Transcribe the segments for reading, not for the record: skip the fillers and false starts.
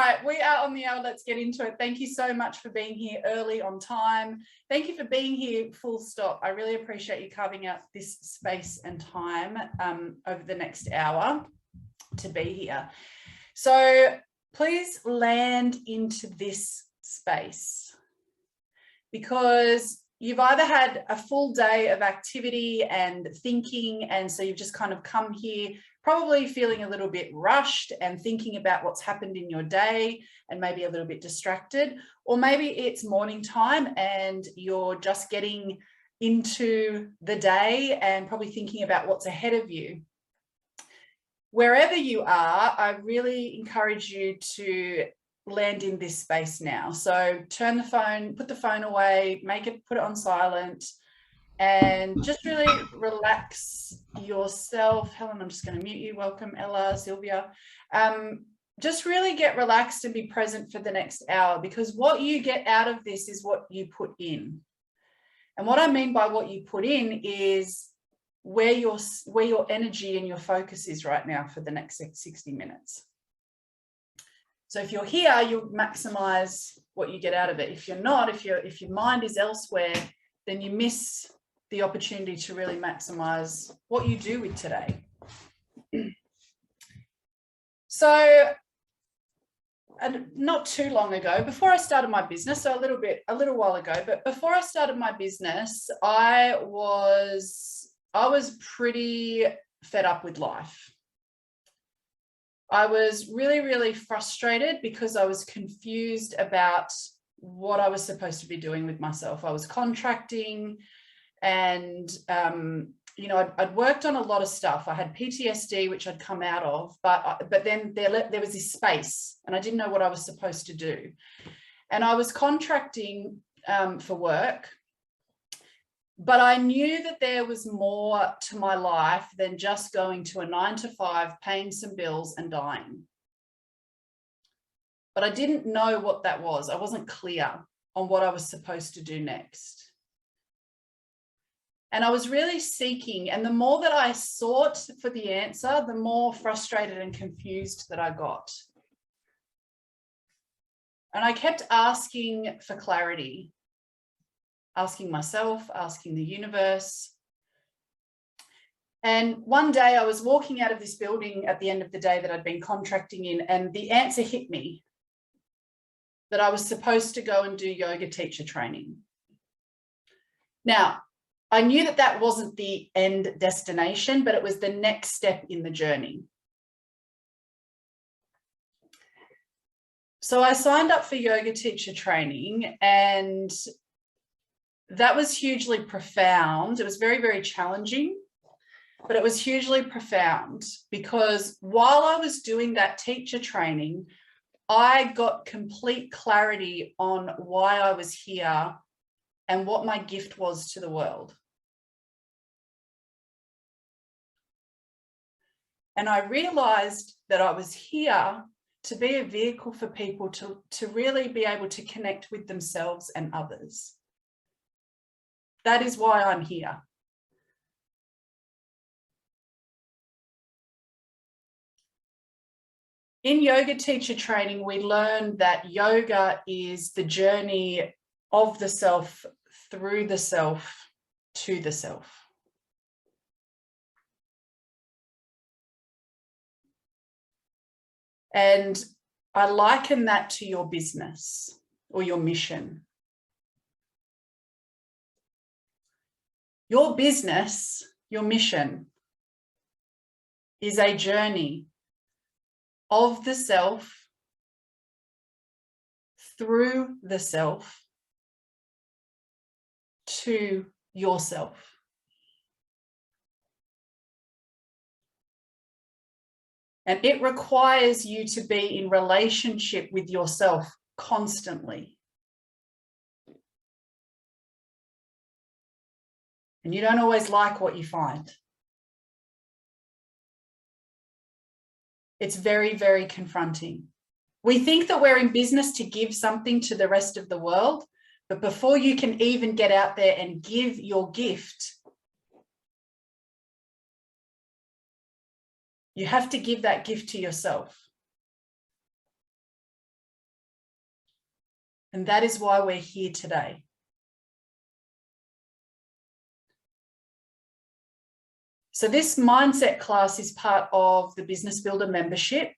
right, we are on the hour. Let's get into it. Thank you so much for being here early on time. Thank you for being here full stop. I really appreciate you carving out this space and time over the next hour to be here. So please land into this space, because you've either had a full day of activity and thinking, and so you've just kind of come here probably feeling a little bit rushed and thinking about what's happened in your day and maybe a little bit distracted, or maybe it's morning time and you're just getting into the day and probably thinking about what's ahead of you. Wherever you are, I really encourage you to land in this space now. So turn the phone, put the phone away, put it on silent, and just really relax yourself. Helen, I'm just going to mute you. Welcome, Ella, Sylvia. Just really get relaxed and be present for the next hour, because what you get out of this is what you put in. And what I mean by what you put in is where your energy and your focus is right now for the next 60 minutes. So if you're here, you'll maximize what you get out of it. If you're not, if your mind is elsewhere, then you miss the opportunity to really maximize what you do with today. So, and not too long ago, before I started my business, so a little while ago, but before I started my business, I was pretty fed up with life. I was really, really frustrated because I was confused about what I was supposed to be doing with myself. I was contracting, and you know, I'd worked on a lot of stuff. I had PTSD, which I'd come out of, but then there was this space, and I didn't know what I was supposed to do. And I was contracting for work, but I knew that there was more to my life than just going to a 9-to-5, paying some bills and dying. But I didn't know what that was. I wasn't clear on what I was supposed to do next. And I was really seeking, and the more that I sought for the answer, the more frustrated and confused that I got. And I kept asking for clarity, asking myself, asking the universe. And one day I was walking out of this building at the end of the day that I'd been contracting in, and the answer hit me that I was supposed to go and do yoga teacher training. Now, I knew that that wasn't the end destination, but it was the next step in the journey. So I signed up for yoga teacher training, and that was hugely profound. It was very, very challenging, but it was hugely profound, because while I was doing that teacher training, I got complete clarity on why I was here and what my gift was to the world. And I realized that I was here to be a vehicle for people to really be able to connect with themselves and others. That is why I'm here. In yoga teacher training, we learned that yoga is the journey of the self, through the self, to the self. And I liken that to your business or your mission. Your business, your mission, is a journey of the self, through the self, to yourself. And it requires you to be in relationship with yourself constantly. And you don't always like what you find. It's very, very confronting. We think that we're in business to give something to the rest of the world, but before you can even get out there and give your gift, you have to give that gift to yourself. And that is why we're here today. So this mindset class is part of the Business Builder membership.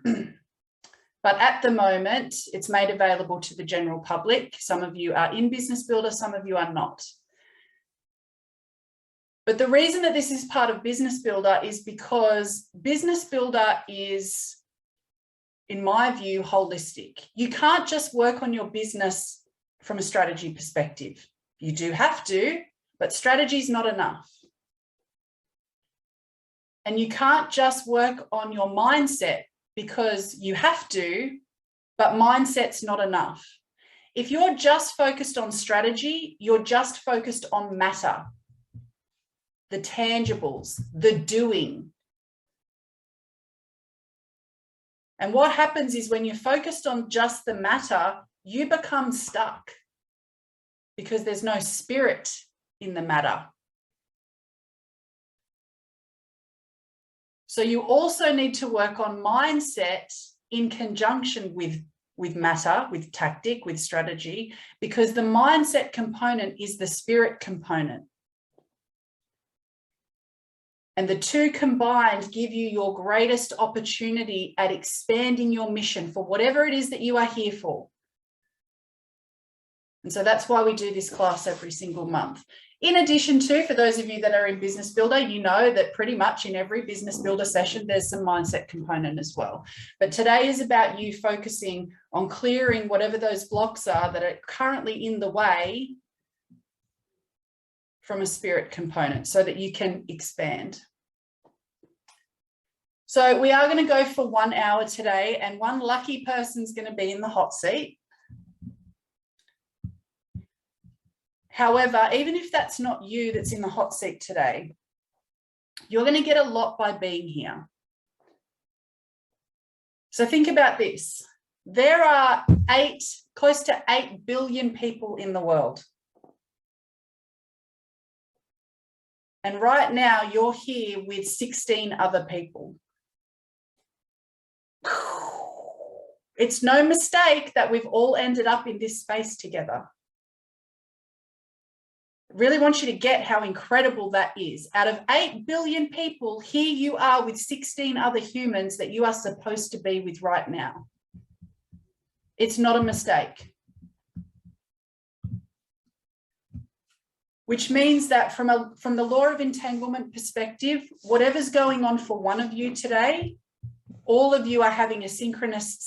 But at the moment, it's made available to the general public. Some of you are in Business Builder, some of you are not. But the reason that this is part of Business Builder is because Business Builder is, in my view, holistic. You can't just work on your business from a strategy perspective. You do have to, but strategy is not enough. And you can't just work on your mindset because you have to, but mindset's not enough. If you're just focused on strategy, you're just focused on matter, the tangibles, the doing. And what happens is when you're focused on just the matter, you become stuck because there's no spirit in the matter. So you also need to work on mindset in conjunction with matter, with tactic, with strategy, because the mindset component is the spirit component. And the two combined give you your greatest opportunity at expanding your mission for whatever it is that you are here for. And so that's why we do this class every single month. In addition to, for those of you that are in Business Builder, you know that pretty much in every Business Builder session, there's some mindset component as well. But today is about you focusing on clearing whatever those blocks are that are currently in the way from a spirit component so that you can expand. So we are going to go for 1 hour today, and one lucky person's going to be in the hot seat. However, even if that's not you that's in the hot seat today, you're going to get a lot by being here. So think about this. There are close to 8 billion people in the world. And right now you're here with 16 other people. It's no mistake that we've all ended up in this space together. Really want you to get how incredible that is. Out of 8 billion people, here you are with 16 other humans that you are supposed to be with right now. It's not a mistake. Which means that from the law of entanglement perspective, whatever's going on for one of you today, all of you are having a synchronous,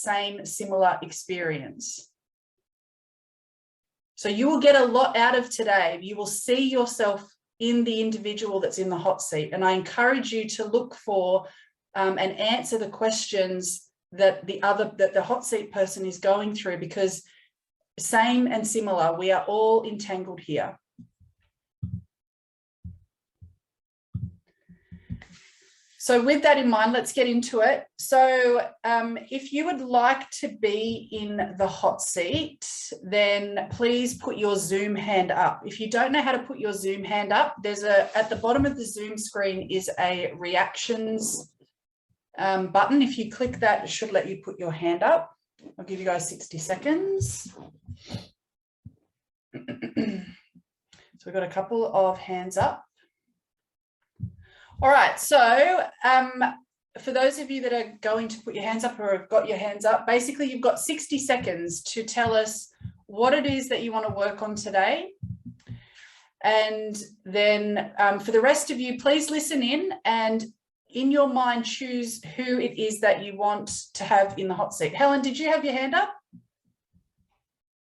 similar experience. So you will get a lot out of today. You will see yourself in the individual that's in the hot seat. And I encourage you to look for and answer the questions that the hot seat person is going through, because same and similar, we are all entangled here. So with that in mind, let's get into it. So if you would like to be in the hot seat, then please put your Zoom hand up. If you don't know how to put your Zoom hand up, there's at the bottom of the Zoom screen is a reactions button. If you click that, it should let you put your hand up. I'll give you guys 60 seconds. So we've got a couple of hands up. All right, so for those of you that are going to put your hands up or have got your hands up, basically you've got 60 seconds to tell us what it is that you want to work on today. And then for the rest of you, please listen in and in your mind choose who it is that you want to have in the hot seat. Helen, did you have your hand up?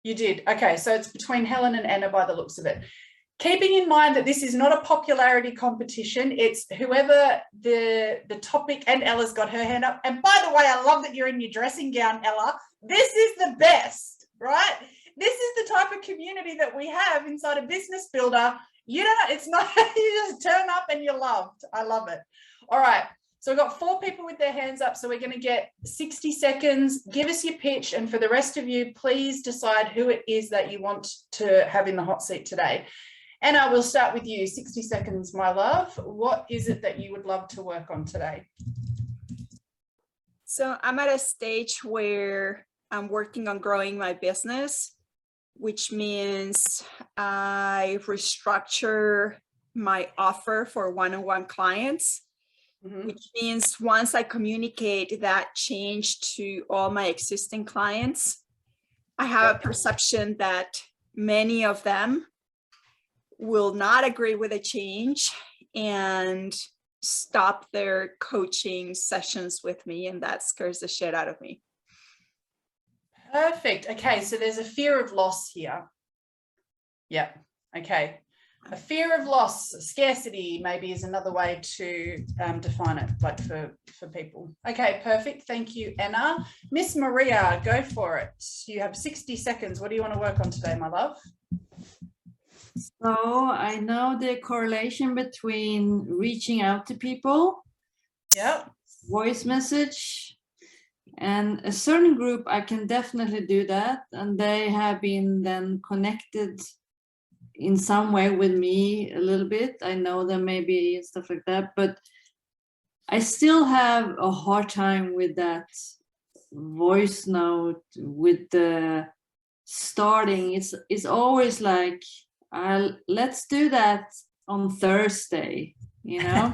You did. Okay, so it's between Helen and Anna by the looks of it. Keeping in mind that this is not a popularity competition, it's whoever the topic, and Ella's got her hand up. And by the way, I love that you're in your dressing gown, Ella. This is the best, right? This is the type of community that we have inside a Business Builder. You don't, it's not, you just turn up and you're loved. I love it. All right. So we've got 4 people with their hands up. So we're going to get 60 seconds. Give us your pitch. And for the rest of you, please decide who it is that you want to have in the hot seat today. Anna, we'll start with you. 60 seconds, my love. What is it that you would love to work on today? So I'm at a stage where I'm working on growing my business. which means I restructure my offer for one-on-one clients, which means once I communicate that change to all my existing clients, I have a perception that many of them will not agree with the change and stop their coaching sessions with me, and that scares the shit out of me. Perfect. Okay, so there's a fear of loss here. Yeah. Okay. A fear of loss, scarcity maybe is another way to define it, like for people. Okay, perfect. Thank you, Anna. Miss Maria, go for it. You have 60 seconds. What do you want to work on today, my love? So I know the correlation between reaching out to people, voice message, and a certain group, I can definitely do that. And they have been then connected in some way with me a little bit. I know them maybe and stuff like that, but I still have a hard time with that voice note, with the starting. It's always like, let's do that on Thursday, you know?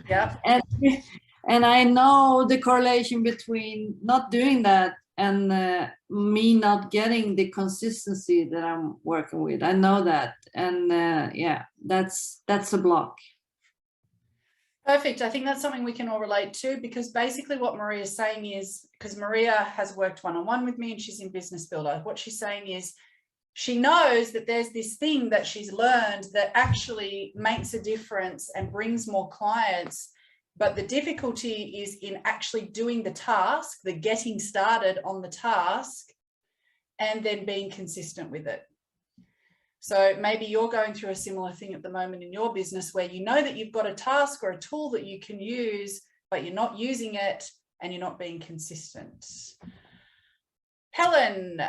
Yeah. And I know the correlation between not doing that and me not getting the consistency that I'm working with. I know that. And yeah, that's a block. Perfect. I think that's something we can all relate to, because basically what Maria is saying is, because Maria has worked one-on-one with me and she's in Business Builder, what she's saying is she knows that there's this thing that she's learned that actually makes a difference and brings more clients. But the difficulty is in actually doing the task, the getting started on the task, and then being consistent with it. So maybe you're going through a similar thing at the moment in your business, where you know that you've got a task or a tool that you can use, but you're not using it and you're not being consistent. Helen,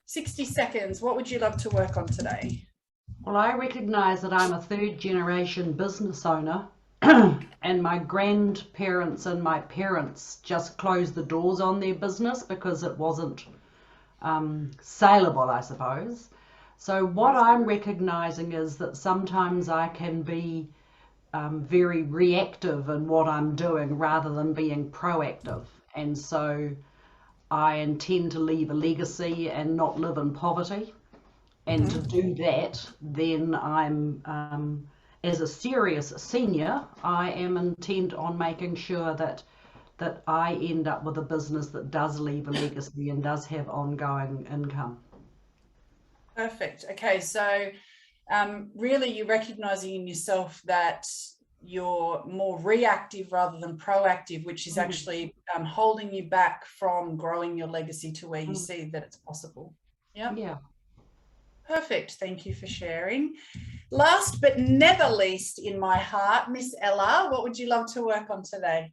60 seconds. What would you love to work on today? Well, I recognise that I'm a third generation business owner and my grandparents and my parents just closed the doors on their business because it wasn't saleable, I suppose. So what I'm recognising is that sometimes I can be very reactive in what I'm doing rather than being proactive. And so I intend to leave a legacy and not live in poverty. And to do that, then I'm, as a serious senior, I am intent on making sure that I end up with a business that does leave a legacy and does have ongoing income. Perfect. Okay, so really you're recognising in yourself that you're more reactive rather than proactive, which is actually holding you back from growing your legacy to where you see that it's possible. Yeah. Perfect. Thank you for sharing. Last but never least in my heart, Miss Ella, what would you love to work on today?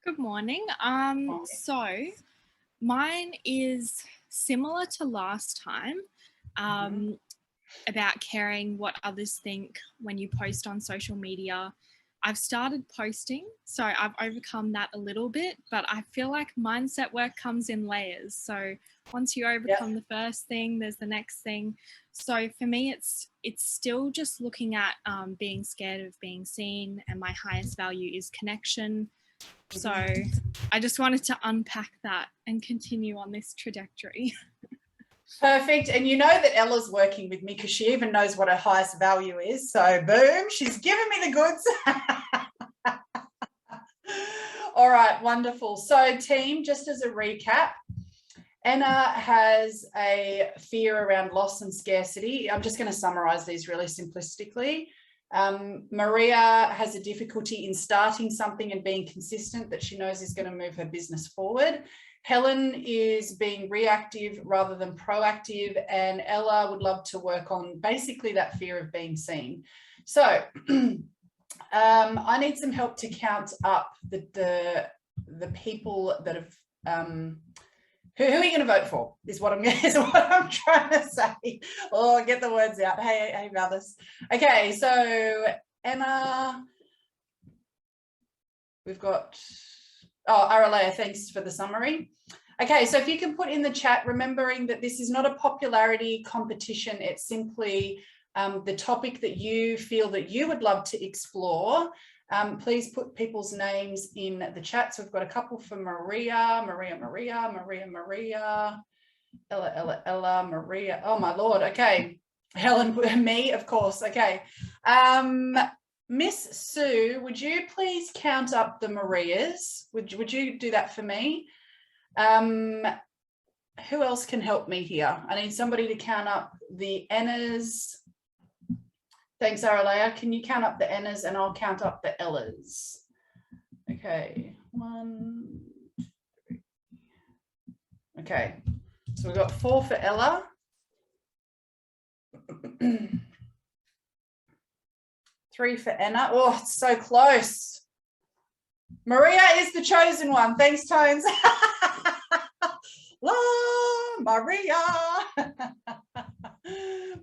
Good morning. So mine is similar to last time, about caring what others think when you post on social media. I've started posting, so I've overcome that a little bit, but I feel like mindset work comes in layers. So once you overcome the first thing, there's the next thing. So for me, it's still just looking at being scared of being seen, and my highest value is connection. So I just wanted to unpack that and continue on this trajectory. Perfect. And you know that Ella's working with me because she even knows what her highest value is. So boom, she's giving me the goods. All right, wonderful. So team, just as a recap, Anna has a fear around loss and scarcity. I'm just going to summarize these really simplistically. Maria has a difficulty in starting something and being consistent that she knows is going to move her business forward. Helen is being reactive rather than proactive, and Ella would love to work on basically that fear of being seen. So I need some help to count up the people that have who are you going to vote for is what I'm trying to say. Oh, get the words out. Hey brothers. Okay, so Emma, we've got Aralea, thanks for the summary. Okay, so if you can put in the chat, remembering that this is not a popularity competition, it's simply the topic that you feel that you would love to explore. Please put people's names in the chat. So we've got a couple for Maria, Ella, Maria. Oh my Lord. Okay. Helen, me, of course. Okay. Miss Sue, would you please count up the Marias? Would you do that for me? Who else can help me here? I need somebody to count up the Annas. Thanks, Aralea. Can you count up the Annas and I'll count up the Ellas? Okay, 1, 2, 3. Okay, so we've got 4 for Ella. 3 for Anna. Oh, it's so close. Maria is the chosen one. Thanks, Tones. La Maria.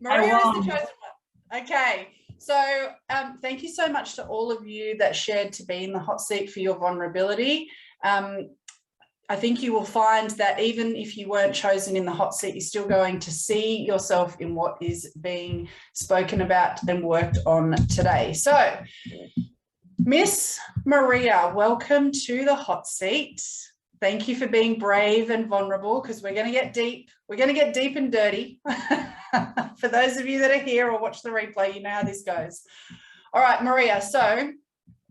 Maria is the chosen one. Okay. So thank you so much to all of you that shared to be in the hot seat for your vulnerability. I think you will find that even if you weren't chosen in the hot seat, you're still going to see yourself in what is being spoken about and worked on today. So, Miss Maria, welcome to the hot seat. Thank you for being brave and vulnerable, because we're going to get deep. We're going to get deep and dirty. For those of you that are here or watch the replay, you know how this goes. All right, Maria, so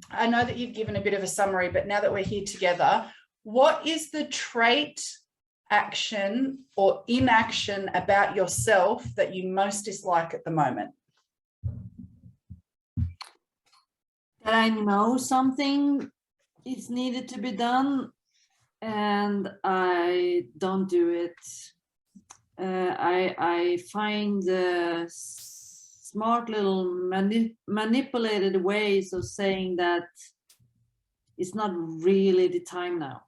I know that you've given a bit of a summary, but now that we're here together, what is the trait, action, or inaction about yourself that you most dislike at the moment? That I know something is needed to be done and I don't do it. I find smart little manipulated ways of saying that it's not really the time now.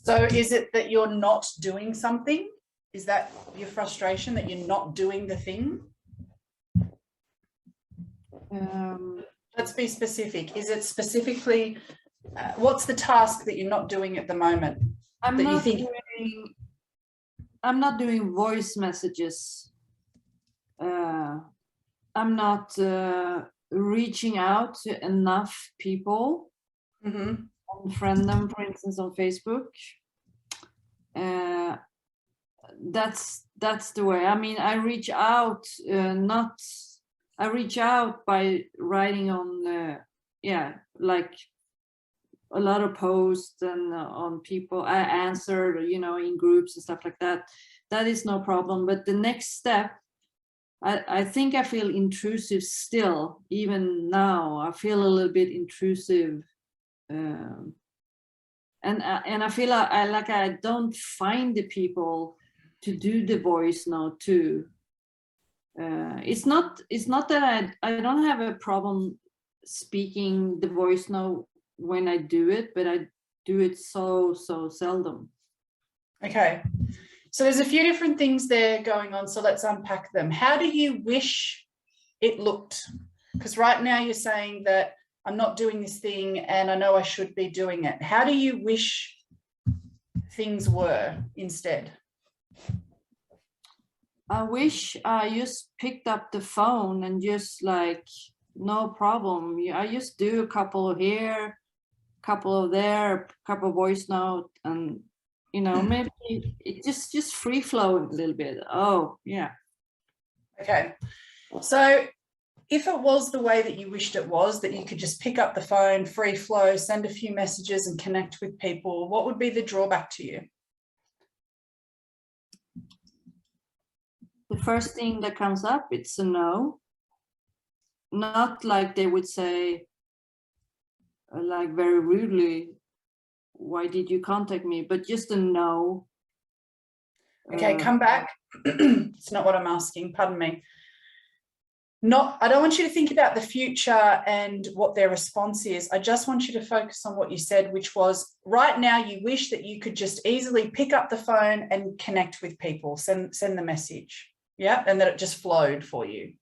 So is it that you're not doing something? Is that your frustration, that you're not doing the thing? Let's be specific. Is it specifically, what's the task that you're not doing at the moment? I'm not doing voice messages. I'm not reaching out to enough people. Mm-hmm. Unfriend them, for instance, on Facebook. That's the way. I mean, I reach out, I reach out by writing on, like a lot of posts and on people. I answer, in groups and stuff like that. That is no problem. But the next step, I think I feel intrusive still, even now. I feel a little bit intrusive. And I feel like I don't find the people to do the voice note too. It's not that I don't have a problem speaking the voice note when I do it, but I do it so seldom. Okay, so there's a few different things there going on, so let's unpack them. How do you wish it looked? Because right now you're saying that I'm not doing this thing and I know I should be doing it. How do you wish things were instead? I wish I just picked up the phone and just like, no problem. I just do a couple here, couple there, couple voice note, and maybe it just free flow a little bit. Oh yeah. Okay, so if it was the way that you wished it was, that you could just pick up the phone, free flow, send a few messages and connect with people, what would be the drawback to you? The first thing that comes up, it's a no. Not like they would say, like very rudely, why did you contact me? But just a no. Okay, come back. It's not what I'm asking, pardon me. I don't want you to think about the future and what their response is. I just want you to focus on what you said, which was right now you wish that you could just easily pick up the phone and connect with people, send the message. Yeah, and that it just flowed for you.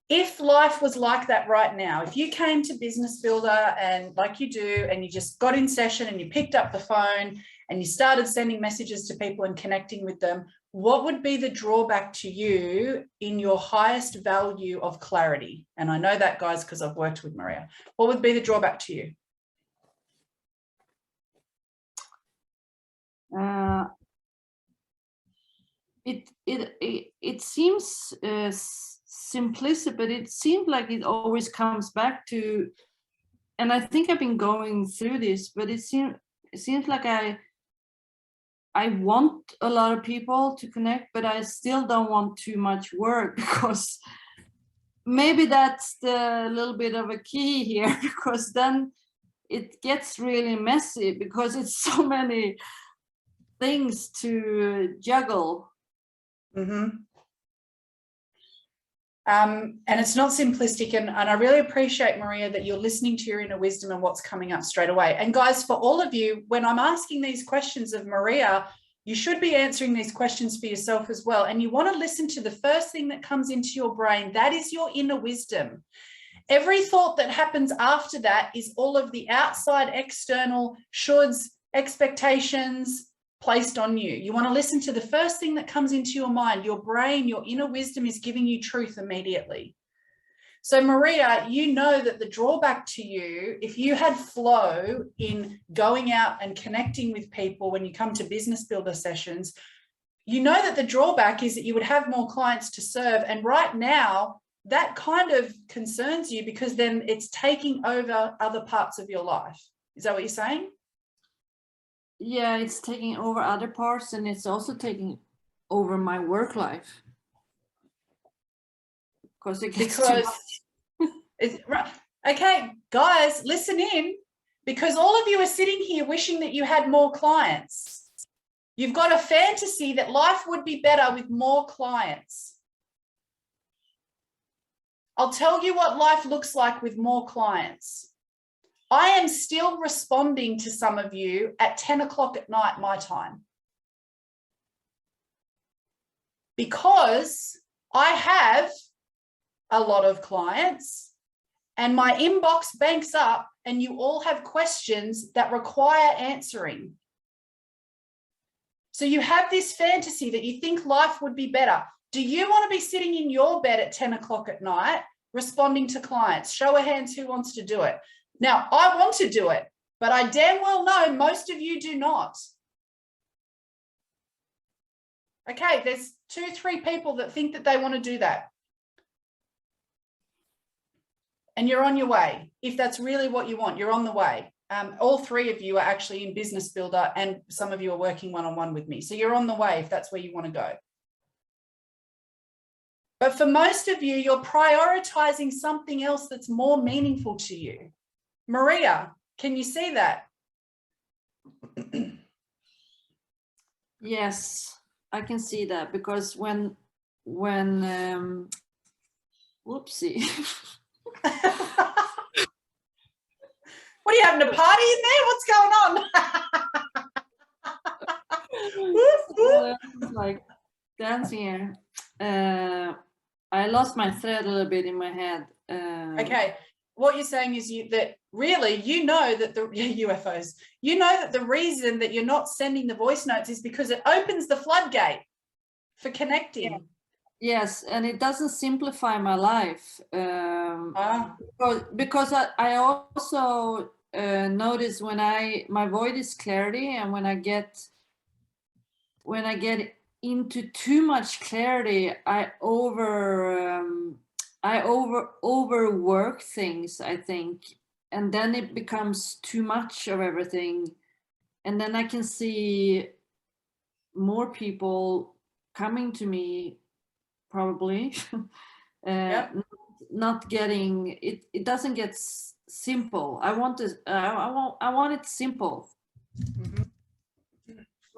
if life was like that right now, if you came to Business Builder and like you do, and you just got in session and you picked up the phone and you started sending messages to people and connecting with them, what would be the drawback to you in your highest value of clarity? And I know that, guys, because I've worked with Maria. What would be the drawback to you? It seems simplistic, but it seems like it always comes back to, and I think I've been going through this, but it seems like I want a lot of people to connect, but I still don't want too much work, because maybe that's the little bit of a key here, because then it gets really messy because it's so many things to juggle. Mm-hmm. And it's not simplistic, and I really appreciate, Maria, that you're listening to your inner wisdom and what's coming up straight away. And guys, for all of you, when I'm asking these questions of Maria, you should be answering these questions for yourself as well. And you want to listen to the first thing that comes into your brain. That is your inner wisdom. Every thought that happens after that is all of the outside, external shoulds, expectations placed on you. You want to listen to the first thing that comes into your mind. Your brain, your inner wisdom is giving you truth immediately. So Maria, you know that the drawback to you, if you had flow in going out and connecting with people when you come to Business Builder sessions, you know that the drawback is that you would have more clients to serve. And right now, that kind of concerns you, because then it's taking over other parts of your life. Is that what you're saying? Yeah, it's taking over other parts, and it's also taking over my work life. Because it's right. Okay, guys, listen in, because all of you are sitting here wishing that you had more clients. You've got a fantasy that life would be better with more clients. I'll tell you what life looks like with more clients. I am still responding to some of you at 10 o'clock at night, my time, because I have a lot of clients and my inbox banks up, and you all have questions that require answering. So you have this fantasy that you think life would be better. Do you want to be sitting in your bed at 10 o'clock at night responding to clients? Show of hands who wants to do it. Now, I want to do it, but I damn well know most of you do not. Okay, there's 2-3 people that think that they want to do that. And you're on your way. If that's really what you want, you're on the way. All 3 of you are actually in Business Builder, and some of you are working one-on-one with me. So you're on the way if that's where you want to go. But for most of you, you're prioritizing something else that's more meaningful to you. Maria, can you see that? yes, I can see that, because when whoopsie. What are you having, a party in there? What's going on? It's like dancing here. I lost my thread a little bit in my head. Okay, what you're saying is that really, you know that the UFOs, you know that the reason that you're not sending the voice notes is because it opens the floodgate for connecting. Yeah. Yes, and it doesn't simplify my life. Because I also notice when my void is clarity, and when I get into too much clarity, I overwork things, I think, and then it becomes too much of everything, and then I can see more people coming to me, probably. Yep. Not getting it. It doesn't get simple. I want it simple. Mm-hmm.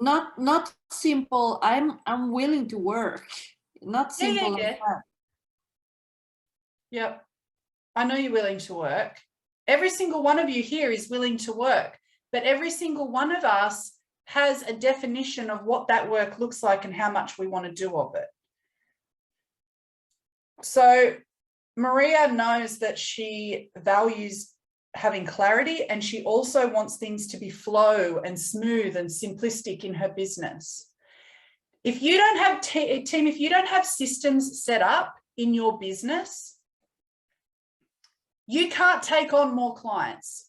Not simple. I'm willing to work. Not simple. Yeah. Like that. Yep. I know you're willing to work. Every single one of you here is willing to work, but every single one of us has a definition of what that work looks like and how much we want to do of it. So Maria knows that she values having clarity, and she also wants things to be flow and smooth and simplistic in her business. If you don't have team, if you don't have systems set up in your business, you can't take on more clients.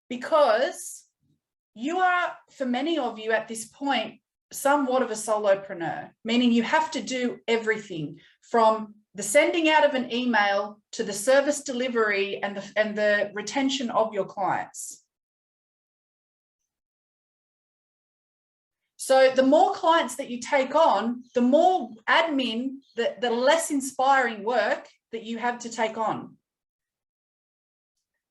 Because you are, for many of you at this point, somewhat of a solopreneur, meaning you have to do everything from the sending out of an email to the service delivery and the retention of your clients. So the more clients that you take on, the more admin, the less inspiring work that you have to take on.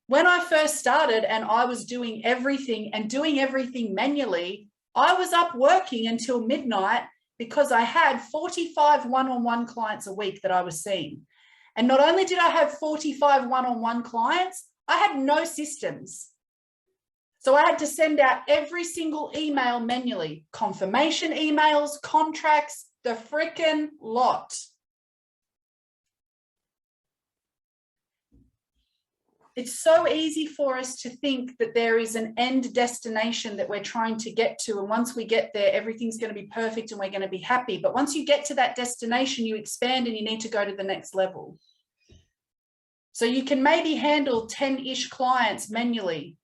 When I first started and I was doing everything manually, I was up working until midnight because I had 45 one-on-one clients a week that I was seeing. And not only did I have 45 one-on-one clients, I had no systems. So I had to send out every single email manually, confirmation emails, contracts, the frickin' lot. It's so easy for us to think that there is an end destination that we're trying to get to. And once we get there, everything's going to be perfect and we're going to be happy. But once you get to that destination, you expand and you need to go to the next level. So you can maybe handle 10-ish clients manually.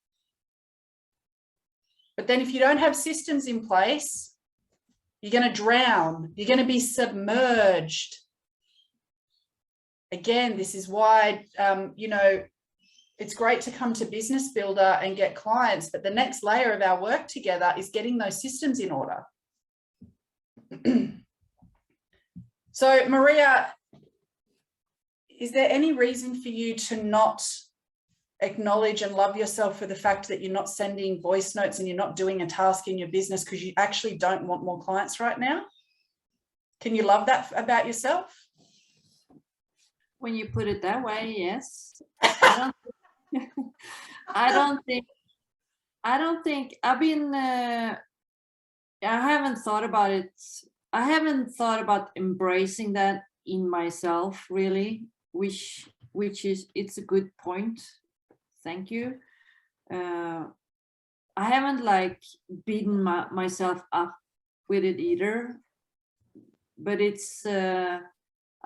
But then if you don't have systems in place, you're going to drown. You're going to be submerged. Again, this is why, it's great to come to Business Builder and get clients, but the next layer of our work together is getting those systems in order. So, Maria, is there any reason for you to not acknowledge and love yourself for the fact that you're not sending voice notes and you're not doing a task in your business because you actually don't want more clients right now? Can you love that about yourself? When you put it that way, yes. I don't think I've been, I haven't thought about it. I haven't thought about embracing that in myself really, which is, it's a good point. Thank you. I haven't like beaten myself up with it either, but it's, I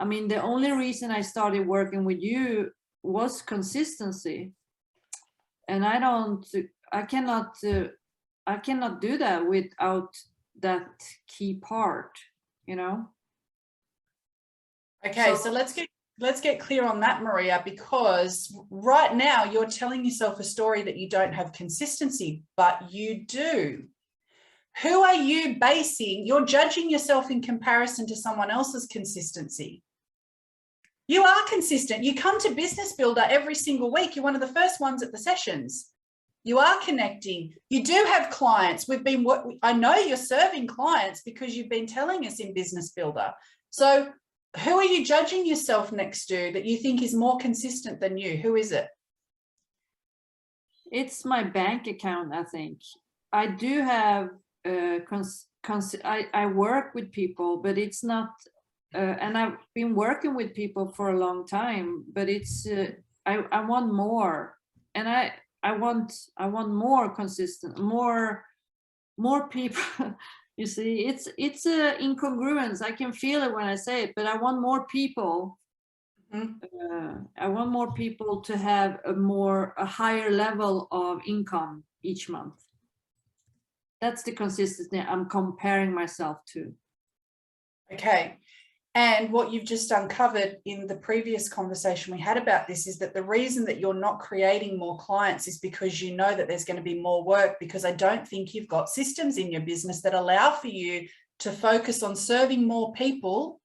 mean, the only reason I started working with you was consistency, and I cannot do that without that key part, you know. Okay, so let's get clear on that, Maria, because right now you're telling yourself a story that you don't have consistency, but you do. Who are you basing? You're judging yourself in comparison to someone else's consistency. You are consistent. You come to Business Builder every single week. You're one of the first ones at the sessions. You are connecting. You do have clients. I know you're serving clients because you've been telling us in Business Builder. So who are you judging yourself next to that you think is more consistent than you? Who is it? It's my bank account, I think. I do have, I work with people, but it's not, and I've been working with people for a long time, but it's, I want more, and I want more consistent, more people. You see, it's a incongruence. I can feel it when I say it, but I want more people. I want more people to have a higher level of income each month. That's the consistency I'm comparing myself to. Okay. And what you've just uncovered in the previous conversation we had about this is that the reason that you're not creating more clients is because you know that there's going to be more work, because I don't think you've got systems in your business that allow for you to focus on serving more people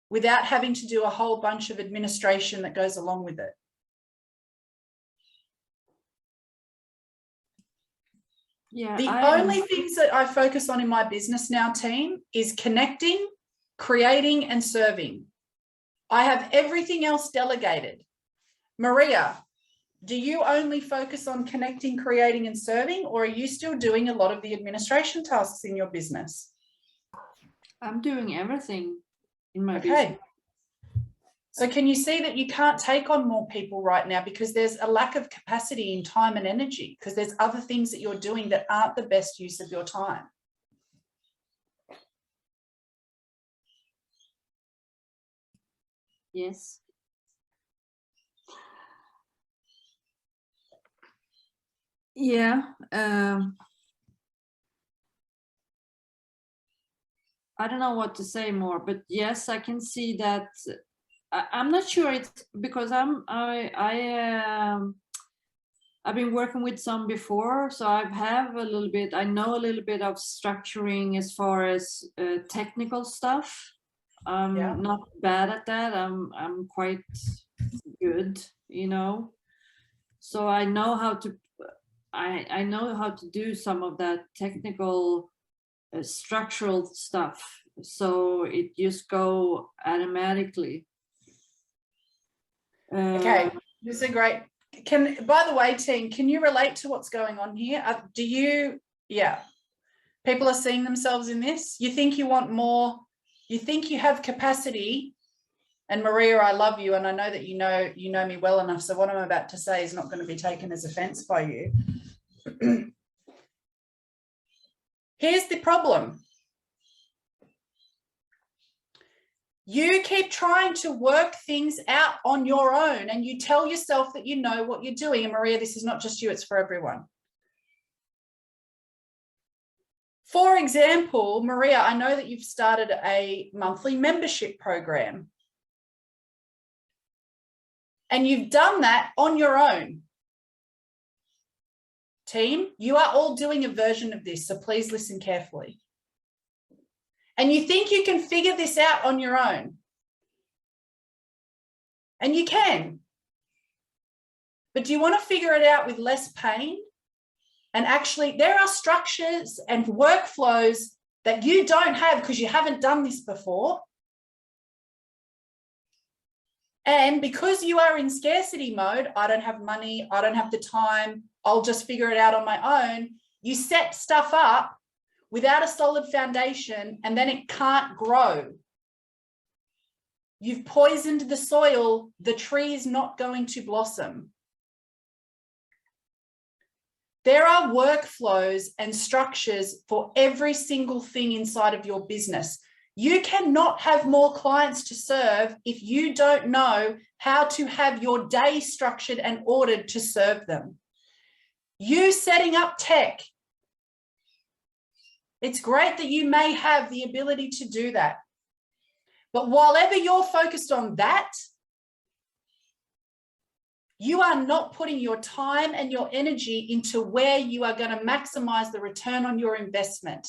without having to do a whole bunch of administration that goes along with it. Yeah, the only things that I focus on in my business now, team, is connecting, creating, and serving. I have everything else delegated. Maria, do you only focus on connecting, creating, and serving, or are you still doing a lot of the administration tasks in your business? I'm doing everything in my Okay. business. So can you see that you can't take on more people right now because there's a lack of capacity in time and energy, because there's other things that you're doing that aren't the best use of your time? Yes. Yeah. I don't know what to say more, but yes, I can see that. I'm not sure it's because I've been working with some before, so I know a little bit of structuring as far as technical stuff. I'm not bad at that. I'm quite good, you know. So I know how to I know how to do some of that technical structural stuff. So it just go automatically. Okay, this is a great. By the way, team, can you relate to what's going on here? People are seeing themselves in this. You think you want more, you think you have capacity, and Maria, I love you, and I know that you know me well enough, so what I'm about to say is not going to be taken as offense by you. Here's the problem. You keep trying to work things out on your own, and you tell yourself that you know what you're doing. And Maria, this is not just you, it's for everyone. For example, Maria, I know that you've started a monthly membership program. And you've done that on your own. Team, you are all doing a version of this, so please listen carefully. And you think you can figure this out on your own. And you can. But do you want to figure it out with less pain? And actually, there are structures and workflows that you don't have because you haven't done this before. And because you are in scarcity mode, I don't have money, I don't have the time, I'll just figure it out on my own. You set stuff up without a solid foundation, and then it can't grow. You've poisoned the soil, the tree is not going to blossom. There are workflows and structures for every single thing inside of your business. You cannot have more clients to serve if you don't know how to have your day structured and ordered to serve them. You setting up tech, it's great that you may have the ability to do that. But while ever you're focused on that, you are not putting your time and your energy into where you are going to maximize the return on your investment,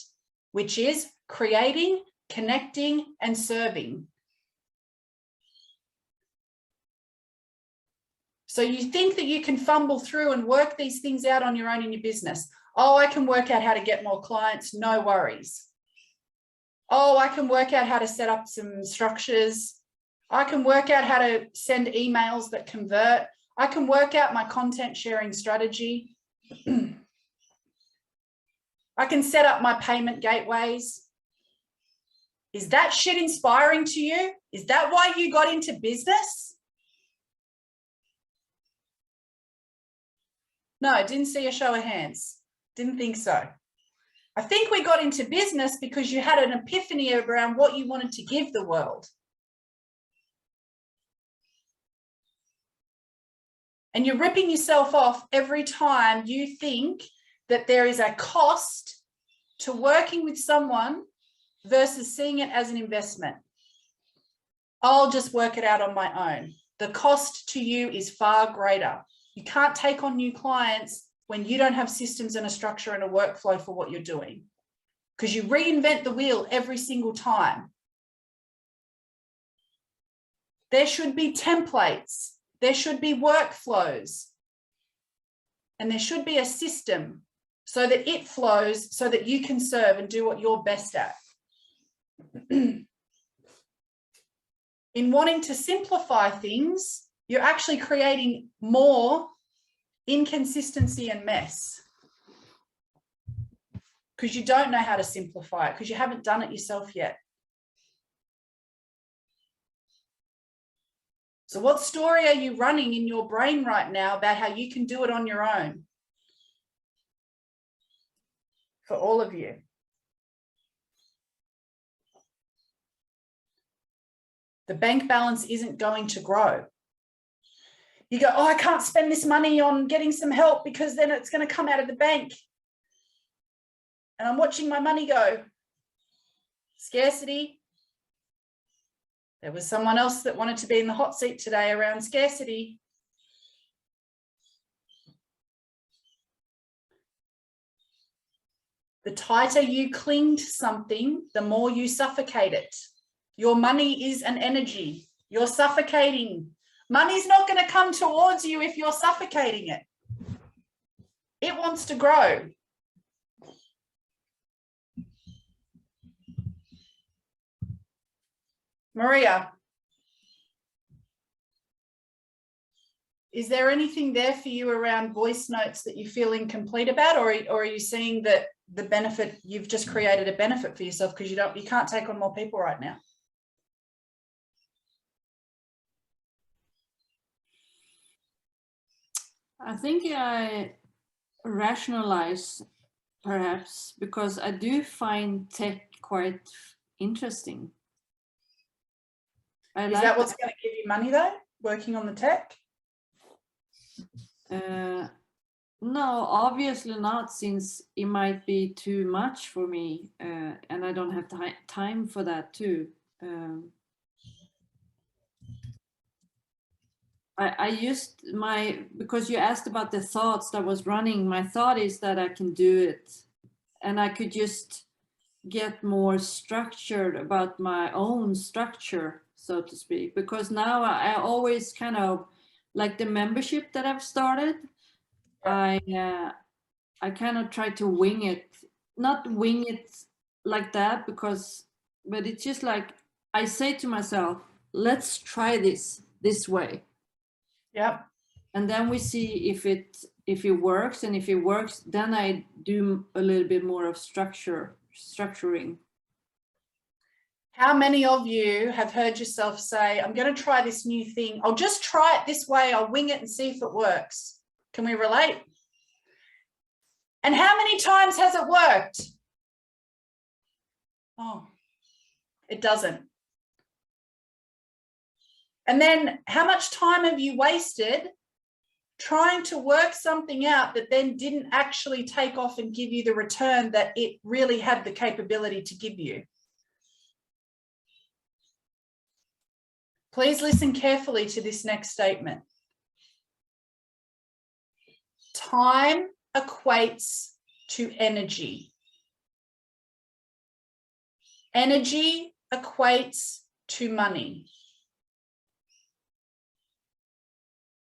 which is creating, connecting, and serving. So you think that you can fumble through and work these things out on your own in your business. Oh, I can work out how to get more clients, no worries. Oh, I can work out how to set up some structures. I can work out how to send emails that convert. I can work out my content sharing strategy. I can set up my payment gateways. Is that shit inspiring to you? Is that why you got into business? No, I didn't see a show of hands. Didn't think so. I think we got into business because you had an epiphany around what you wanted to give the world. And you're ripping yourself off every time you think that there is a cost to working with someone versus seeing it as an investment. I'll just work it out on my own. The cost to you is far greater. You can't take on new clients when you don't have systems and a structure and a workflow for what you're doing, because you reinvent the wheel every single time. There should be templates. There should be workflows. And there should be a system so that it flows, so that you can serve and do what you're best at. In wanting to simplify things, you're actually creating more inconsistency and mess because you don't know how to simplify it, because you haven't done it yourself yet. So what story are you running in your brain right now about how you can do it on your own? For all of you. The bank balance isn't going to grow. You go, oh, I can't spend this money on getting some help because then it's going to come out of the bank. And I'm watching my money go. Scarcity. There was someone else that wanted to be in the hot seat today around scarcity. The tighter you cling to something, the more you suffocate it. Your money is an energy. You're suffocating. Money's not going to come towards you if you're suffocating it. It wants to grow. Maria, is there anything there for you around voice notes that you feel incomplete about, or are you seeing that the benefit, you've just created a benefit for yourself because you can't take on more people right now? I think I rationalize perhaps because I do find tech quite interesting. Is that what's going to give you money though, working on the tech? No, obviously not, since it might be too much for me and I don't have time for that too. I used because you asked about the thoughts that was running, my thought is that I can do it and I could just get more structured about my own structure, so to speak, because now I always kind of like the membership that I've started. I kind of try to wing it, not wing it like that, but it's just like I say to myself, let's try this way. Yeah. And then we see if it works, and if it works, then I do a little bit more of structuring. How many of you have heard yourself say, I'm going to try this new thing. I'll just try it this way. I'll wing it and see if it works. Can we relate? And how many times has it worked? Oh, it doesn't. And then how much time have you wasted trying to work something out that then didn't actually take off and give you the return that it really had the capability to give you? Please listen carefully to this next statement. Time equates to energy. Energy equates to money.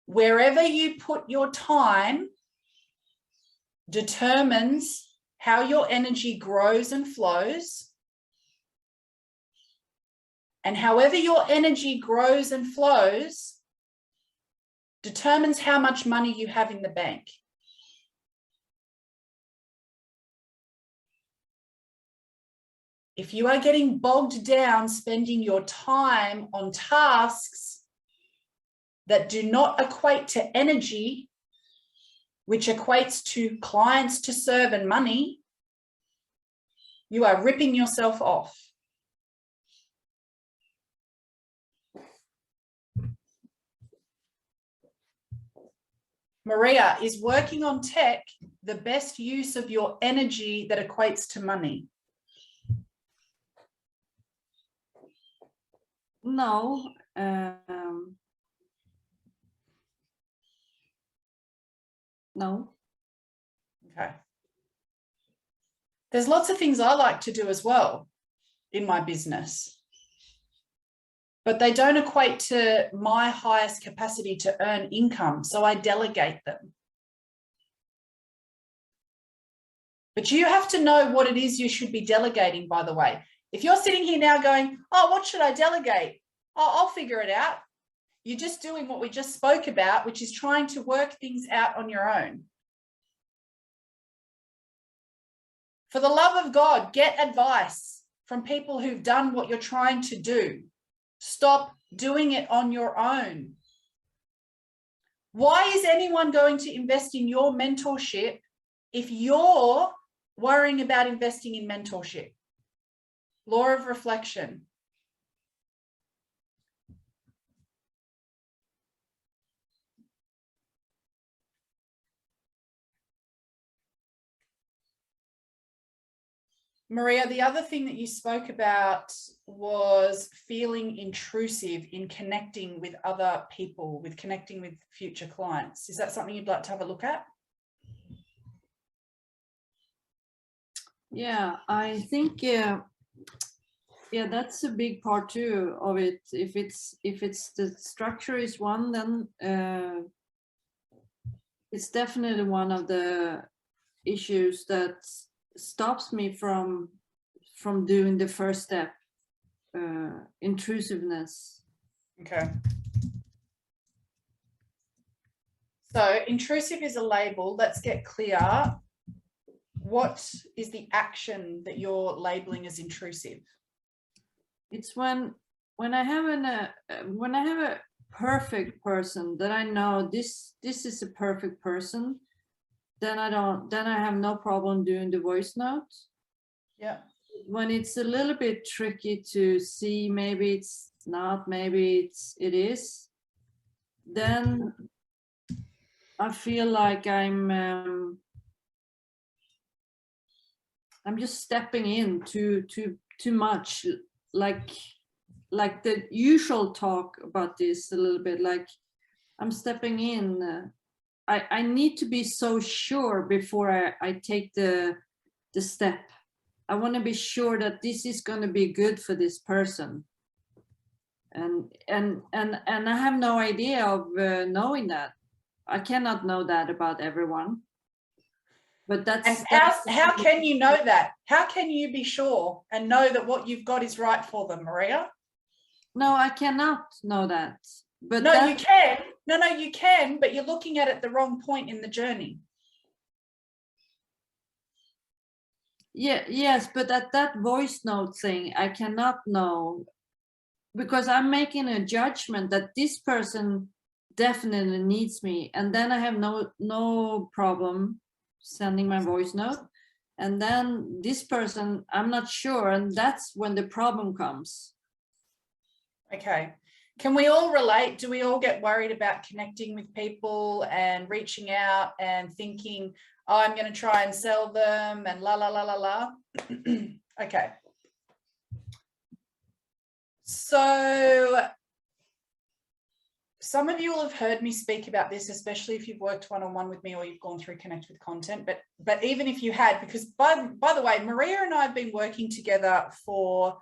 Wherever you put your time determines how your energy grows and flows. And however your energy grows and flows determines how much money you have in the bank. If you are getting bogged down spending your time on tasks that do not equate to energy, which equates to clients to serve and money, you are ripping yourself off. Maria, is working on tech the best use of your energy that equates to money? No. No. Okay. There's lots of things I like to do as well in my business, but they don't equate to my highest capacity to earn income, so I delegate them. But you have to know what it is you should be delegating, by the way. If you're sitting here now going, oh, what should I delegate? Oh, I'll figure it out. You're just doing what we just spoke about, which is trying to work things out on your own. For the love of God, get advice from people who've done what you're trying to do. Stop doing it on your own. Why is anyone going to invest in your mentorship if you're worrying about investing in mentorship? Law of reflection. Maria, the other thing that you spoke about was feeling intrusive in connecting with other people, with connecting with future clients. Is that something you'd like to have a look at? Yeah, I think yeah, that's a big part too of it. If it's the structure is one, then it's definitely one of the issues that stops me from doing the first step, intrusiveness. Okay. So intrusive is a label. Let's get clear. What is the action that you're labeling as intrusive? It's when I have a perfect person that I know this is a perfect person, then I have no problem doing the voice note. Yeah. When it's a little bit tricky to see, maybe it's not, maybe it is, then I feel like I'm just stepping in too much, like the usual talk about this a little bit, like I'm stepping in. I need to be so sure before I take the step. I want to be sure that this is going to be good for this person. And I have no idea of knowing that. I cannot know that about everyone. But that's... And how can you know that? How can you be sure and know that what you've got is right for them, Maria? No, I cannot know that. But no, you can. No, you can, but you're looking at it the wrong point in the journey. Yeah, yes, but at that voice note thing, I cannot know, because I'm making a judgment that this person definitely needs me, and then I have no problem sending my voice note, and then this person, I'm not sure, and that's when the problem comes. Okay. Can we all relate? Do we all get worried about connecting with people and reaching out and thinking, oh, I'm going to try and sell them and la, la, la, la, la? Okay. So some of you will have heard me speak about this, especially if you've worked one-on-one with me or you've gone through Connect with Content. But even if you had, because by the way, Maria and I have been working together for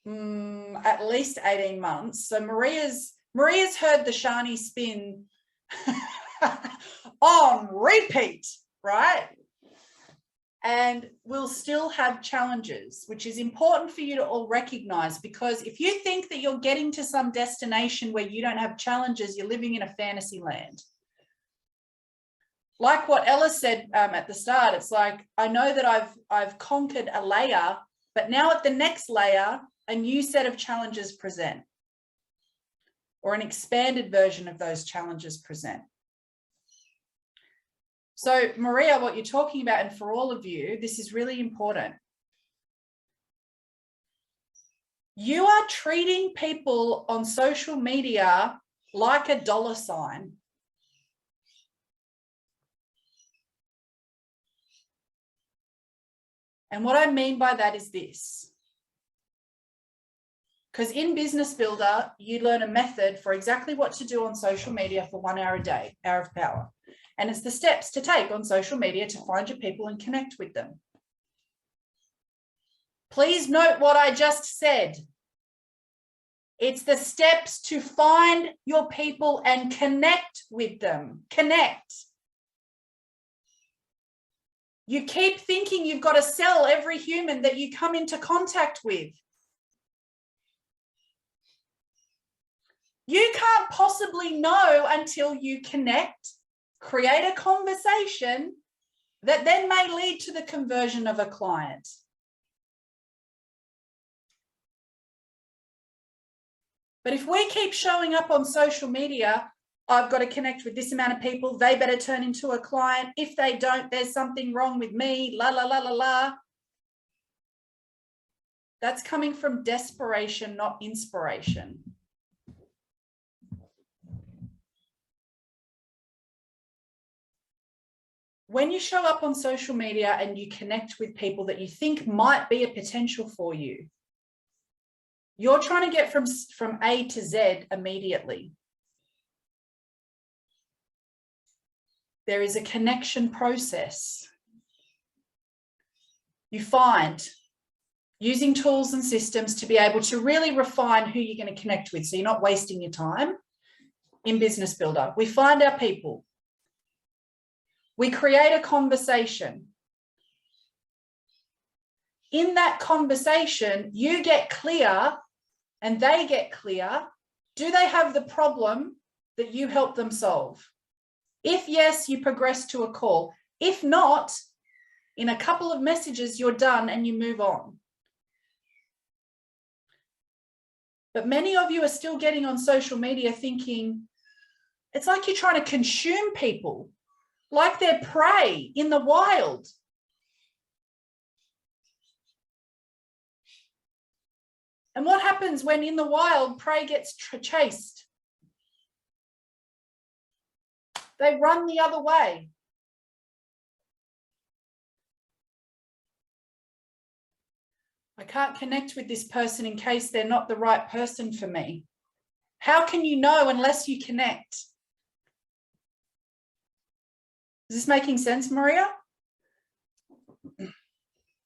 at least 18 months. So Maria's heard the Shani spin on repeat, right? And we'll still have challenges, which is important for you to all recognize, because if you think that you're getting to some destination where you don't have challenges, you're living in a fantasy land. Like what Ella said at the start, it's like, I know that I've conquered a layer, but now at the next layer, a new set of challenges present, or an expanded version of those challenges present. So Maria, what you're talking about, and for all of you, this is really important. You are treating people on social media like a dollar sign. And what I mean by that is this. Because in Business Builder, you learn a method for exactly what to do on social media for 1 hour a day, Hour of Power. And it's the steps to take on social media to find your people and connect with them. Please note what I just said. It's the steps to find your people and connect with them. Connect. You keep thinking you've got to sell every human that you come into contact with. You can't possibly know until you connect, create a conversation that then may lead to the conversion of a client. But if we keep showing up on social media I've got to connect with this amount of people. They better turn into a client. If they don't, there's something wrong with me. La, la, la, la, la. That's coming from desperation, not inspiration. When you show up on social media and you connect with people that you think might be a potential for you, you're trying to get from A to Z immediately. There is a connection process. You find using tools and systems to be able to really refine who you're going to connect with, so you're not wasting your time in Business Builder. We find our people. We create a conversation. In that conversation, you get clear and they get clear. Do they have the problem that you help them solve? If yes, you progress to a call. If not, in a couple of messages, you're done and you move on. But many of you are still getting on social media thinking, it's like you're trying to consume people, like they're prey in the wild. And what happens when in the wild prey gets chased? They run the other way. I can't connect with this person in case they're not the right person for me. How can you know unless you connect? Is this making sense, Maria?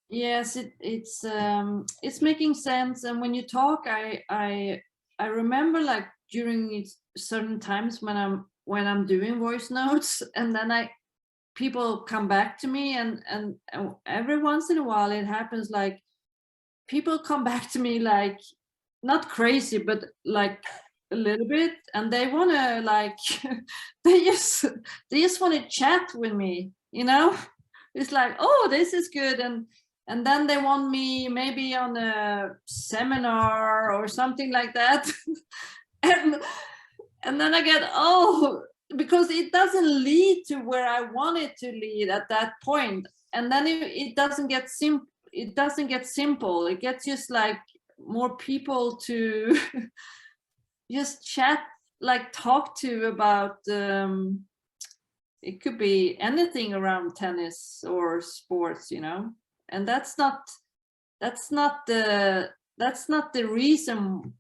Yes, it's making sense. And when you talk, I remember like during certain times when I'm doing voice notes, and then people come back to me, and every once in a while it happens, like people come back to me like not crazy, but like a little bit, and they want to like they just want to chat with me, you know. It's like, oh, this is good, and then they want me maybe on a seminar or something like that. and then I get, oh, because it doesn't lead to where I want it to lead at that point. And then it doesn't get simple. It doesn't get simple. It gets just like more people to just chat, like talk to about, it could be anything around tennis or sports, you know. And that's not the reason,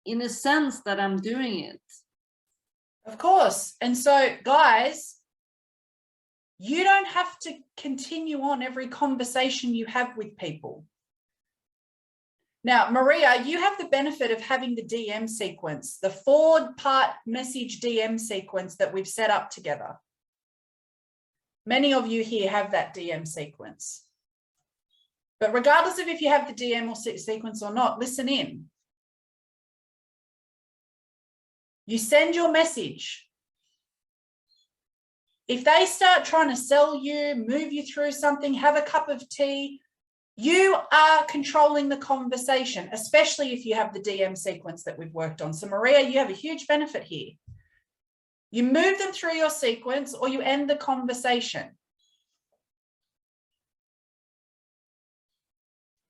in a sense, that I'm doing it. Of course. And so, guys, you don't have to continue on every conversation you have with people. Now, Maria, you have the benefit of having the DM sequence, the 4-part message DM sequence that we've set up together. Many of you here have that DM sequence. But regardless of if you have the DM or sequence or not, listen in. You send your message. If they start trying to sell you, move you through something, have a cup of tea, you are controlling the conversation, especially if you have the DM sequence that we've worked on. So Maria, you have a huge benefit here. You move them through your sequence or you end the conversation.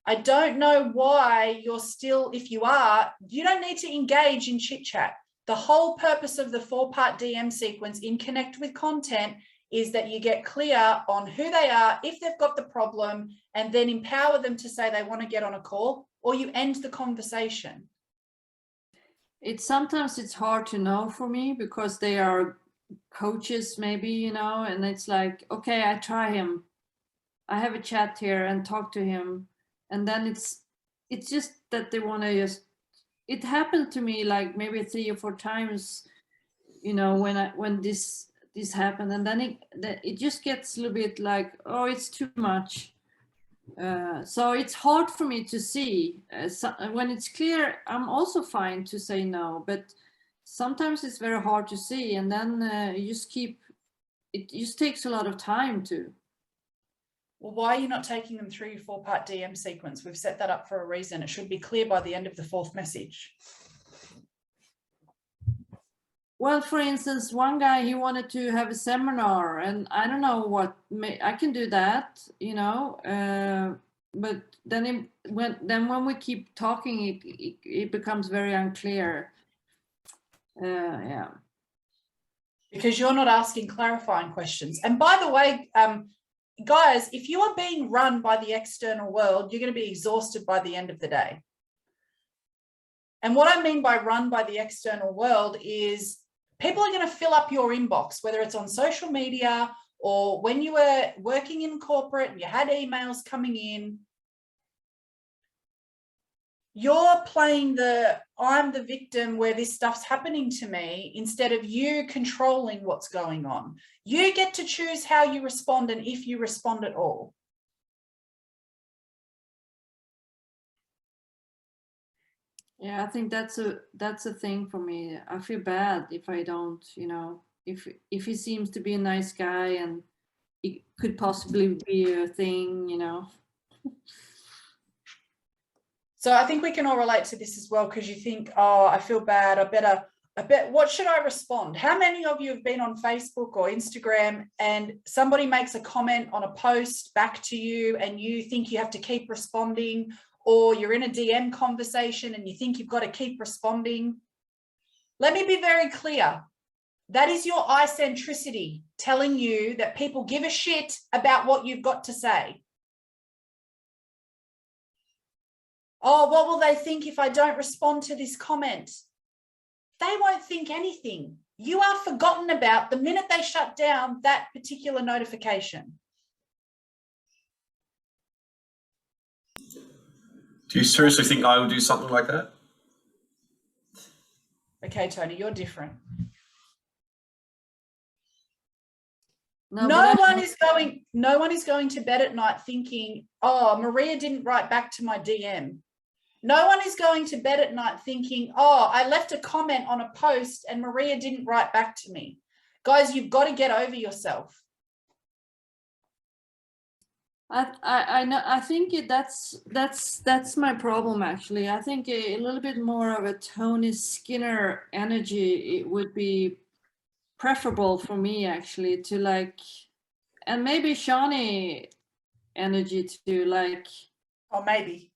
I don't know why you're still, if you are, you don't need to engage in chit chat. The whole purpose of the 4-part DM sequence in Connect with Content is that you get clear on who they are, if they've got the problem, and then empower them to say they want to get on a call, or you end the conversation. Sometimes it's hard to know for me because they are coaches maybe, you know, and it's like, okay, I try him. I have a chat here and talk to him. And then it's just that they want to just, it happened to me like maybe 3 or 4 times, you know, when this happened, and then it just gets a little bit like, oh, it's too much. So it's hard for me to see. When it's clear, I'm also fine to say no, but sometimes it's very hard to see, and then you just keep, it just takes a lot of time to. Well, why are you not taking them through your 4-part DM sequence? We've set that up for a reason. It should be clear by the end of the 4th message. Well, for instance, one guy, he wanted to have a seminar, and I don't know what, I can do that, you know, but then when we keep talking, it becomes very unclear. Yeah. Because you're not asking clarifying questions. And by the way, guys, if you are being run by the external world, you're going to be exhausted by the end of the day. And what I mean by run by the external world is people are going to fill up your inbox, whether it's on social media or when you were working in corporate and you had emails coming in. You're playing the I'm the victim where this stuff's happening to me instead of you controlling what's going on. You get to choose how you respond and if you respond at all. Yeah, I think that's a thing for me. I feel bad if I don't, you know, if he seems to be a nice guy and it could possibly be a thing, you know. So I think we can all relate to this as well, because you think, oh, I feel bad. I bet, what should I respond? How many of you have been on Facebook or Instagram and somebody makes a comment on a post back to you and you think you have to keep responding, or you're in a DM conversation and you think you've got to keep responding? Let me be very clear. That is your eye-centricity telling you that people give a shit about what you've got to say. Oh, what will they think if I don't respond to this comment? They won't think anything. You are forgotten about the minute they shut down that particular notification. Do you seriously think I would do something like that? Okay, Tony, you're different. No, No one is going to bed at night thinking, oh, Maria didn't write back to my DM. No one is going to bed at night thinking, oh, I left a comment on a post and Maria didn't write back to me. Guys, you've got to get over yourself. I know. I think that's my problem, actually. I think a little bit more of a Tony Skinner energy, it would be preferable for me, actually, to like, and maybe Shawnee energy to like. Oh, maybe.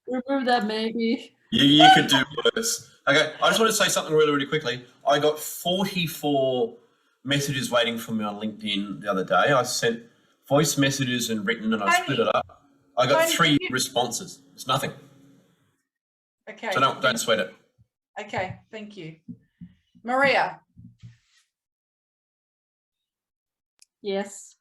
Remove that maybe. You could do worse. Okay, I just want to say something really, really quickly. I got 44 messages waiting for me on LinkedIn the other day. I sent voice messages and written, and I split it up. I got 3 responses. It's nothing. Okay. So don't sweat it. Okay, thank you. Maria. Yes.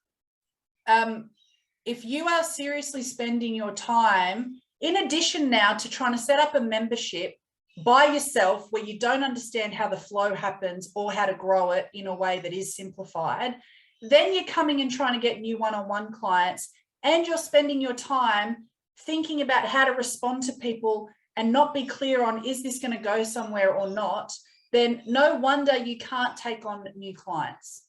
If you are seriously spending your time, in addition now to trying to set up a membership by yourself where you don't understand how the flow happens or how to grow it in a way that is simplified, then you're coming and trying to get new one-on-one clients, and you're spending your time thinking about how to respond to people and not be clear on, is this going to go somewhere or not? Then no wonder you can't take on new clients.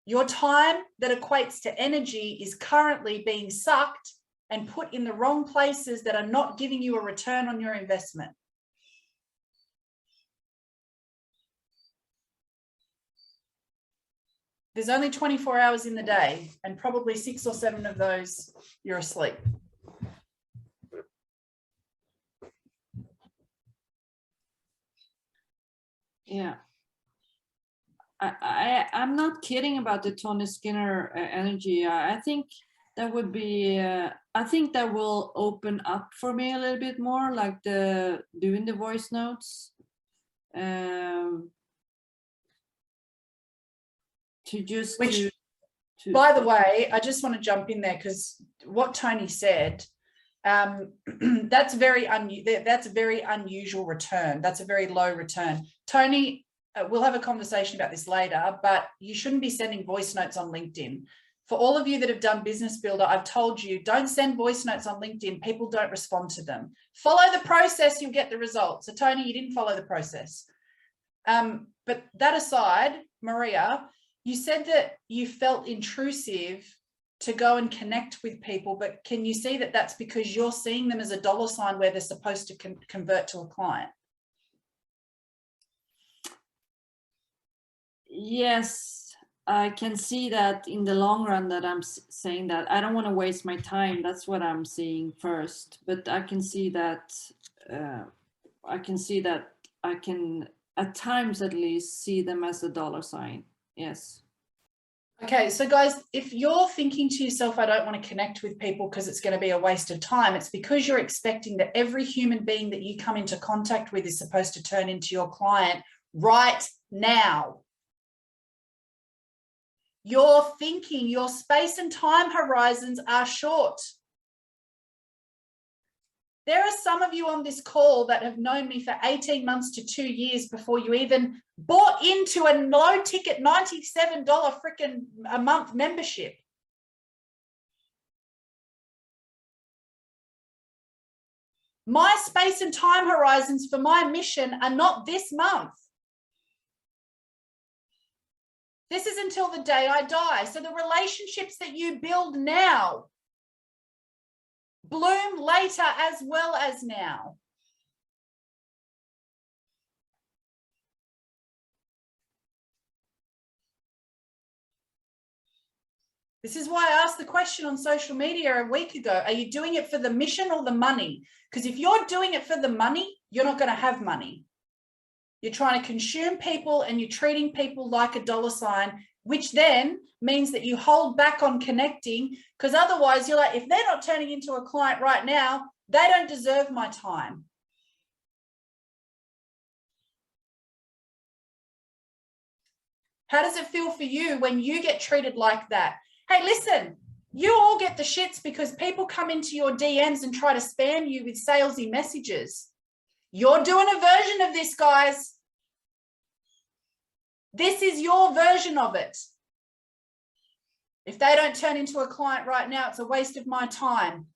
Your time that equates to energy is currently being sucked and put in the wrong places that are not giving you a return on your investment. There's only 24 hours in the day, and probably 6 or 7 of those you're asleep. Yeah. I'm not kidding about the Tony Skinner energy. I think that would be, I think that will open up for me a little bit more, like doing the voice notes. By the way, I just want to jump in there because what Tony said, that's a very unusual return. That's a very low return. Tony, we'll have a conversation about this later, but you shouldn't be sending voice notes on LinkedIn. For all of you that have done Business Builder, I've told you, don't send voice notes on LinkedIn. People don't respond to them. Follow the process, you'll get the result. So Tony, you didn't follow the process. But that aside, Maria, you said that you felt intrusive to go and connect with people, but can you see that that's because you're seeing them as a dollar sign where they're supposed to convert to a client? Yes, I can see that in the long run that I'm saying that. I don't want to waste my time. That's what I'm seeing first. But I can see that I can at times at least see them as a dollar sign. Yes. Okay, so guys, if you're thinking to yourself, I don't want to connect with people because it's going to be a waste of time, it's because you're expecting that every human being that you come into contact with is supposed to turn into your client right now. You're thinking your space and time horizons are short. There are some of you on this call that have known me for 18 months to 2 years before you even bought into a low ticket $97 freaking a month membership. My space and time horizons for my mission are not this month. This is until the day I die. So the relationships that you build now bloom later as well as now. This is why I asked the question on social media a week ago. Are you doing it for the mission or the money? Because if you're doing it for the money, you're not going to have money. You're trying to consume people and you're treating people like a dollar sign, which then means that you hold back on connecting, because otherwise you're like, if they're not turning into a client right now, they don't deserve my time. How does it feel for you when you get treated like that? Hey, listen, you all get the shits because people come into your DMs and try to spam you with salesy messages. You're doing a version of this, guys. This is your version of it. If they don't turn into a client right now, it's a waste of my time.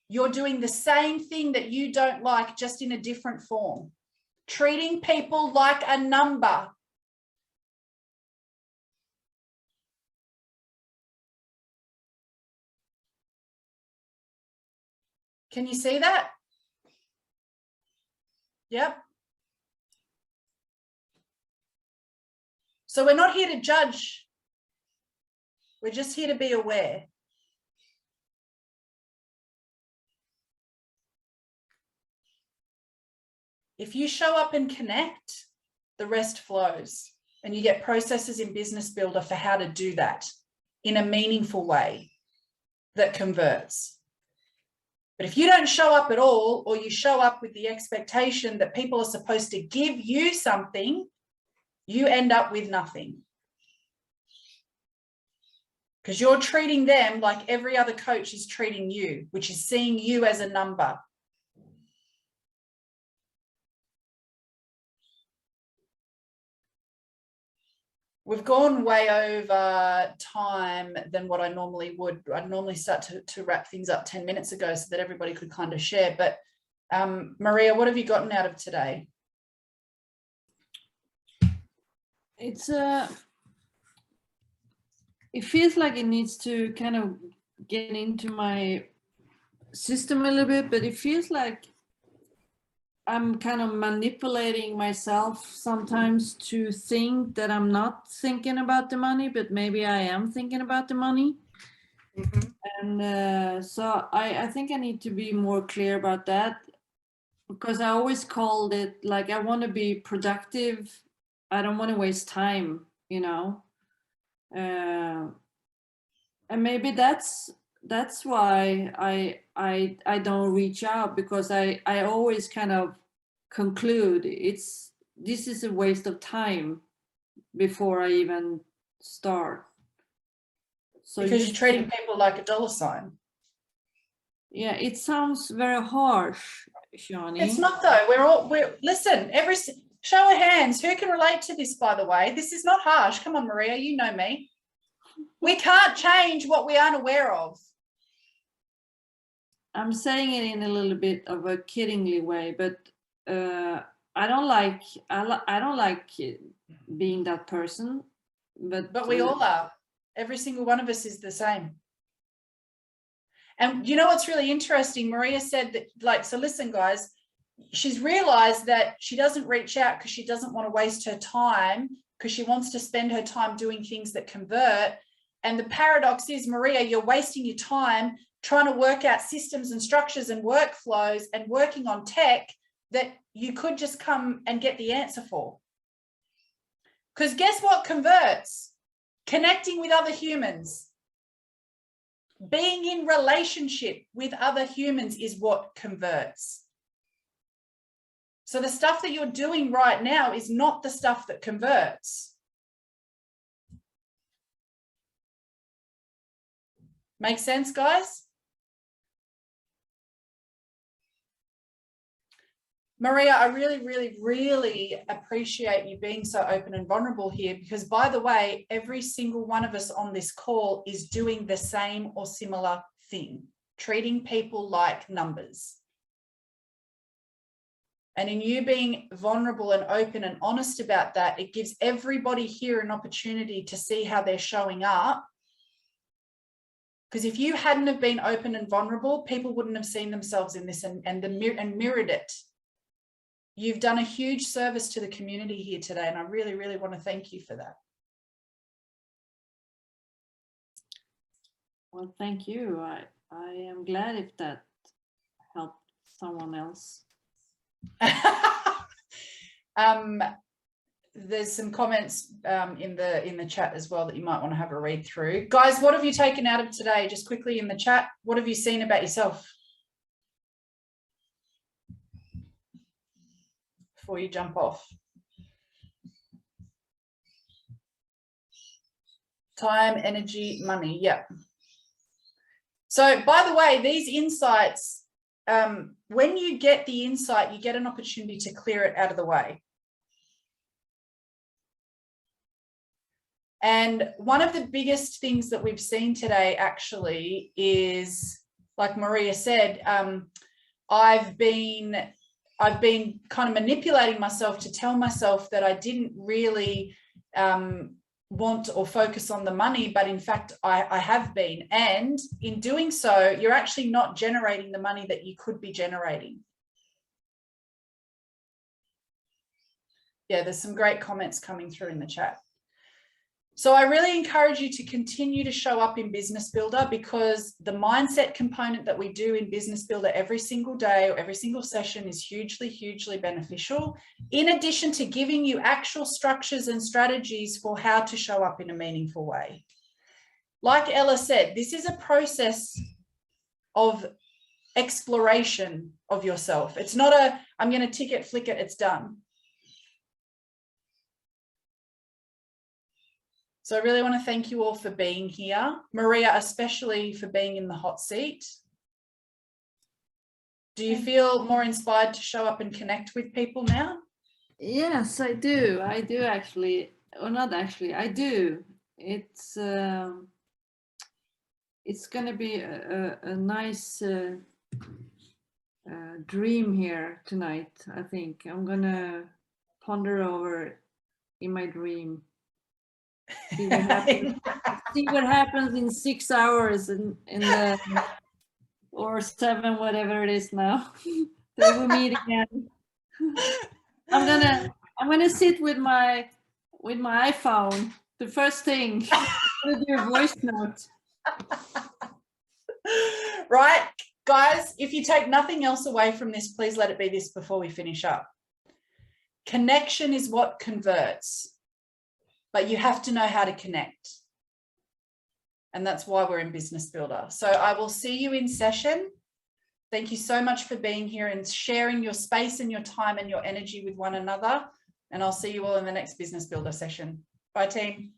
You're doing the same thing that you don't like, just in a different form. Treating people like a number. Can you see that? Yep. So we're not here to judge. We're just here to be aware. If you show up and connect, the rest flows. And you get processes in Business Builder for how to do that in a meaningful way that converts. But if you don't show up at all, or you show up with the expectation that people are supposed to give you something, you end up with nothing. Because you're treating them like every other coach is treating you, which is seeing you as a number. We've gone way over time than what I normally would. I'd normally start to wrap things up 10 minutes ago so that everybody could kind of share. But Maria, what have you gotten out of today? It feels like it needs to kind of get into my system a little bit, but it feels like I'm kind of manipulating myself sometimes to think that I'm not thinking about the money, but maybe I am thinking about the money. Mm-hmm. And so I think I need to be more clear about that, because I always called it like, I want to be productive. I don't want to waste time, you know. And maybe that's why I don't reach out, because I always kind of conclude this is a waste of time before I even start. So because you're treating people like a dollar sign. Yeah, it sounds very harsh, Shani. It's not though. Listen, every show of hands, who can relate to this, by the way? This is not harsh. Come on, Maria, you know me. We can't change what we aren't aware of. I'm saying it in a little bit of a kiddingly way, but I don't like being that person. But we all are. Every single one of us is the same. And you know what's really interesting? Maria said that, like, so listen, guys, she's realized that she doesn't reach out because she doesn't want to waste her time because she wants to spend her time doing things that convert. And the paradox is, Maria, you're wasting your time trying to work out systems and structures and workflows and working on tech that you could just come and get the answer for. Because guess what converts? Connecting with other humans. Being in relationship with other humans is what converts. So the stuff that you're doing right now is not the stuff that converts. Make sense, guys? Maria, I really, really, really appreciate you being so open and vulnerable here, because by the way, every single one of us on this call is doing the same or similar thing, treating people like numbers. And in you being vulnerable and open and honest about that, it gives everybody here an opportunity to see how they're showing up. Because if you hadn't have been open and vulnerable, people wouldn't have seen themselves in this and mirrored it. You've done a huge service to the community here today, and I really, really want to thank you for that. Well, thank you. I am glad if that helped someone else. There's some comments in the chat as well that you might want to have a read through. Guys, what have you taken out of today? Just quickly in the chat, what have you seen about yourself before you jump off? Time, energy, money. Yep. So by the way, these insights, when you get the insight, you get an opportunity to clear it out of the way. And one of the biggest things that we've seen today actually is, like Maria said, I've been kind of manipulating myself to tell myself that I didn't really want or focus on the money, but in fact I have been. And in doing so, you're actually not generating the money that you could be generating. Yeah, there's some great comments coming through in the chat. So I really encourage you to continue to show up in Business Builder, because the mindset component that we do in Business Builder every single day or every single session is hugely, hugely beneficial, in addition to giving you actual structures and strategies for how to show up in a meaningful way. Like Ella said, this is a process of exploration of yourself. It's not a, I'm going to tick it, flick it, it's done. So I really want to thank you all for being here. Maria, especially for being in the hot seat. Do you feel more inspired to show up and connect with people now? Yes, I do. I do actually, or not actually, I do. It's going to be a nice dream here tonight, I think. I'm going to ponder over in my dream. See what happens in 6 hours in the, or 7, whatever it is now. They will meet again. I'm gonna sit with my iPhone. The first thing, I'm gonna do a voice note. Right, guys, if you take nothing else away from this, please let it be this before we finish up. Connection is what converts. But you have to know how to connect. And that's why we're in Business Builder. So I will see you in session. Thank you so much for being here and sharing your space and your time and your energy with one another. And I'll see you all in the next Business Builder session. Bye, team.